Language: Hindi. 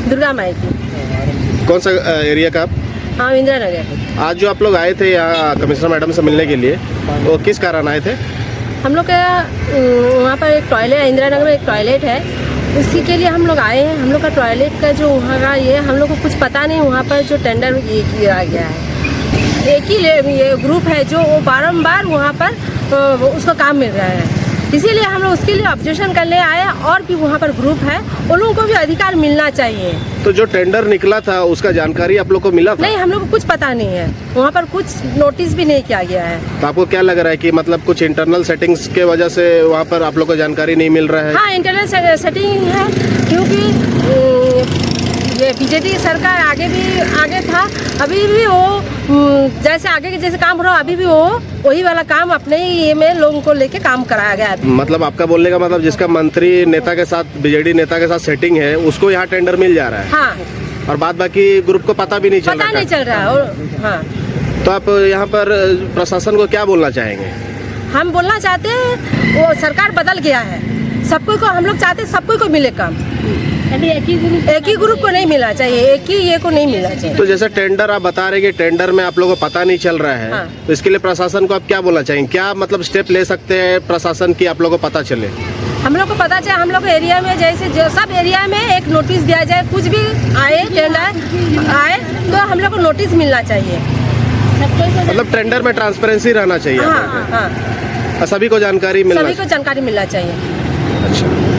दुर्गा माई की। कौन सा एरिया का आप? हाँ, इंदिरा नगर। आज जो आप लोग आए थे यहाँ कमिश्नर मैडम से मिलने के लिए, वो किस कारण आए थे? हम लोग का वहाँ पर एक टॉयलेट, इंदिरा नगर में एक टॉयलेट है, उसी के लिए हम लोग आए हैं। हम लोग का टॉयलेट का जो वहाँ का ये हम लोग को कुछ पता नहीं, वहाँ पर जो टेंडर ये किया गया है, एक ही ये ग्रुप है जो वो बारंबार वहाँ पर उसका काम मिल रहा है, इसीलिए हम लोग उसके लिए ऑब्जेक्शन करने आए। और भी वहाँ पर ग्रुप है, उन लोगों को भी अधिकार मिलना चाहिए। तो जो टेंडर निकला था उसका जानकारी आप लोग को मिला था? नहीं, हम लोग को कुछ पता नहीं है, वहाँ पर कुछ नोटिस भी नहीं किया गया है। तो आपको क्या लग रहा है कि मतलब कुछ इंटरनल सेटिंग्स के वजह से वहाँ पर आप लोग को जानकारी नहीं मिल रहा है? हाँ, इंटरनल सेटिंग है, क्योंकि ये बीजेपी सरकार आगे था, अभी भी वो जैसे आगे के जैसे काम हो रहा, अभी भी वो वही वाला काम अपने ही ये में लोगों को लेके काम कराया गया है। मतलब आपका बोलने का मतलब जिसका मंत्री नेता के साथ, बीजेडी नेता के साथ सेटिंग है, उसको यहाँ टेंडर मिल जा रहा है? हाँ, और बाद बाकी ग्रुप को पता भी नहीं चल रहा? पता नहीं चल रहा है। और हाँ, तो आप यहाँ पर प्रशासन को क्या बोलना चाहेंगे? हम बोलना चाहते हैं वो सरकार बदल गया है, सबको को हम लोग चाहते हैं सबको को मिले काम, एक ही ग्रुप को नहीं मिलना चाहिए, एक ही ये को नहीं मिलना चाहिए। तो जैसे टेंडर आप बता रहे कि टेंडर में आप लोगों को पता नहीं चल रहा है, हाँ। तो इसके लिए प्रशासन को आप क्या बोलना चाहेंगे? क्या मतलब स्टेप ले सकते हैं प्रशासन की आप लोगों को पता चले? हम लोग को पता चले, हम लोग एरिया में जैसे जो सब एरिया में एक नोटिस दिया जाए, कुछ भी आए टेंडर आए तो हम लोग को नोटिस मिलना चाहिए। मतलब टेंडर में ट्रांसपेरेंसी रहना चाहिए। हाँ, हाँ, सभी को जानकारी मिलना सभी को जानकारी मिलना चाहिए। अच्छा।